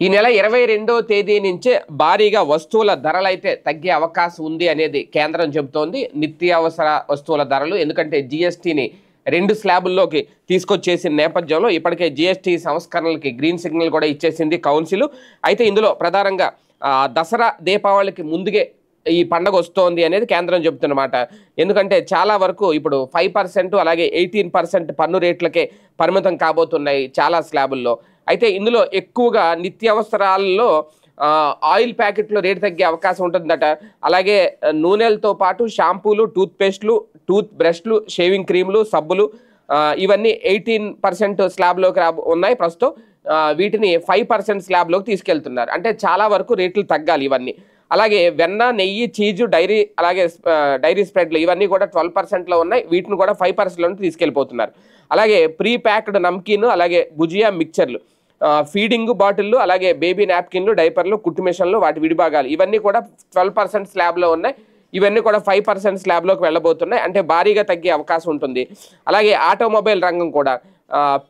ఈ నెల 22వ తేదీ నుంచే భారీగా వస్తువుల ధరలైతే తగ్గే అవకాశం ఉంది అనేది కేంద్రం చెబుతోంది. నిత్యావసర వస్తువుల ధరలు ఎందుకంటే జీఎస్టీని 2 స్లాబుల్లోకి తీసుకొచ్చేసిన నేపథ్యంలో ఇప్పటికే జీఎస్టీ సంస్కరణలకి గ్రీన్ సిగ్నల్ కూడా ఇచ్చేసింది కౌన్సిల్. అయితే ఇందులో ప్రధానంగా దసరా దీపావళికి ముందుగే ఈ పండగ వస్తోంది అనేది కేంద్రం చెబుతున్నమాట. ఎందుకంటే చాలా వరకు ఇప్పుడు 5% అలాగే 18% పన్ను రేట్లకే పరిమితం కాబోతున్నాయి చాలా స్లాబుల్లో. అయితే ఇందులో ఎక్కువగా నిత్యావసరాల్లో ఆయిల్ ప్యాకెట్లో రేటు తగ్గే అవకాశం ఉంటుందట. అలాగే నూనెలతో పాటు షాంపూలు, టూత్పేస్ట్లు, టూత్ బ్రష్లు, షేవింగ్ క్రీములు, సబ్బులు ఇవన్నీ 18% స్లాబ్లోకి ఉన్నాయి ప్రస్తుతం. వీటిని 5% స్లాబ్లోకి తీసుకెళ్తున్నారు. అంటే చాలా వరకు రేట్లు తగ్గాలి ఇవన్నీ. అలాగే వెన్న, నెయ్యి, చీజు, డైరీ అలాగే డైరీ స్ప్రెడ్లు ఇవన్నీ కూడా 12%లో ఉన్నాయి. వీటిని కూడా 5%లో తీసుకెళ్ళిపోతున్నారు. అలాగే ప్రీ ప్యాక్డ్ నమ్కీన్, అలాగే భుజియా మిక్చర్లు, ఫీడింగ్ బాటిళ్ళు, అలాగే బేబీ నాప్కిన్లు, డైపర్లు, కుట్టు మిషన్లు, వాటి విడిభాగాలు ఇవన్నీ కూడా 12% స్లాబ్లో ఉన్నాయి. ఇవన్నీ కూడా 5% స్లాబ్లోకి వెళ్ళబోతున్నాయి. అంటే భారీగా తగ్గే అవకాశం ఉంటుంది. అలాగే ఆటోమొబైల్ రంగం కూడా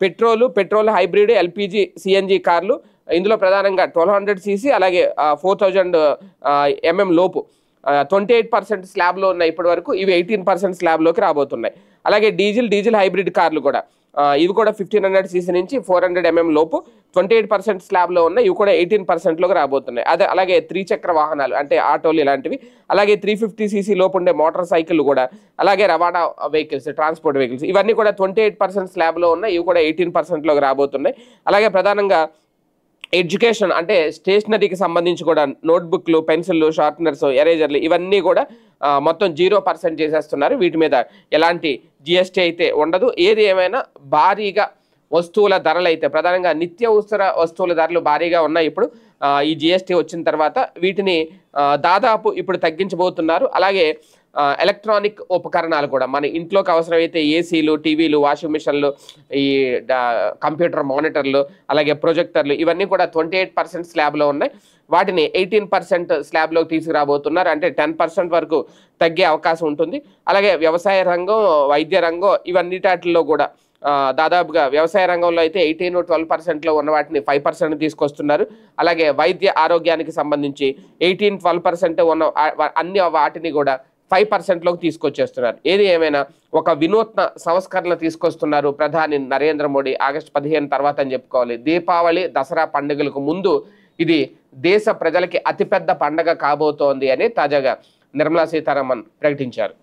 పెట్రోల్ హైబ్రిడ్, ఎల్పిజి, సిఎన్జి కార్లు ఇందులో ప్రధానంగా 1200 cc అలాగే 4000 mm లోపు 28% స్లాబ్లో ఉన్నాయి ఇప్పటి వరకు. ఇవి 18% స్లాబ్లోకి రాబోతున్నాయి. అలాగే డీజిల్ హైబ్రిడ్ కార్లు కూడా ఇవి కూడా 1500 cc నుంచి 400 mm లోపు 28% స్లాబ్లో ఉన్నాయి. ఇవి కూడా 18%లోకి రాబోతున్నాయి. అలాగే 3 చక్ర వాహనాలు అంటే ఆటోలు ఇలాంటివి, అలాగే 350 cc లోపు ఉండే మోటార్ సైకిళ్ళు కూడా, అలాగే రవాణా వెహికల్స్, ట్రాన్స్పోర్ట్ వెహికల్స్ ఇవన్నీ కూడా 28% స్లాబ్లో ఉన్నాయి. ఇవి కూడా 18%లోకి రాబోతున్నాయి. అలాగే ప్రధానంగా ఎడ్యుకేషన్ అంటే స్టేషనరీకి సంబంధించి కూడా నోట్బుక్లు, పెన్సిళ్ళు, షార్ప్నర్స్, ఎరేజర్లు ఇవన్నీ కూడా మొత్తం 0% చేసేస్తున్నారు. వీటి మీద ఎలాంటి జిఎస్టీ అయితే ఉండదు. ఏది ఏమైనా భారీగా వస్తువుల ధరలు అయితే ప్రధానంగా నిత్యావసర వస్తువుల ధరలు భారీగా ఉన్నాయి. ఇప్పుడు ఈ జిఎస్టీ వచ్చిన తర్వాత వీటిని దాదాపు ఇప్పుడు తగ్గించబోతున్నారు. అలాగే ఎలక్ట్రానిక్ ఉపకరణాలు కూడా మన ఇంట్లోకి అవసరమైతే ఏసీలు, టీవీలు, వాషింగ్ మిషన్లు, ఈ కంప్యూటర్ మానిటర్లు, అలాగే ప్రొజెక్టర్లు ఇవన్నీ కూడా 28% స్లాబ్లో ఉన్నాయి. వాటిని 18% స్లాబ్లోకి తీసుకురాబోతున్నారు. అంటే 10% వరకు తగ్గే అవకాశం ఉంటుంది. అలాగే వ్యవసాయ రంగం, వైద్య రంగం ఇవన్నిటిలో కూడా దాదాపుగా వ్యవసాయ రంగంలో అయితే 18-12%లో ఉన్న వాటిని 5% తీసుకొస్తున్నారు. అలాగే వైద్య ఆరోగ్యానికి సంబంధించి 18-12% ఉన్న అన్ని వాటిని కూడా 5%లోకి తీసుకొచ్చేస్తున్నారు. ఏది ఏమైనా ఒక వినూత్న సంస్కరణ తీసుకొస్తున్నారు ప్రధాని నరేంద్ర మోడీ ఆగస్టు 15 తర్వాత అని చెప్పుకోవాలి. దీపావళి, దసరా పండుగలకు ముందు ఇది దేశ ప్రజలకి అతిపెద్ద పండగ కాబోతోంది అని తాజాగా నిర్మలా సీతారామన్ ప్రకటించారు.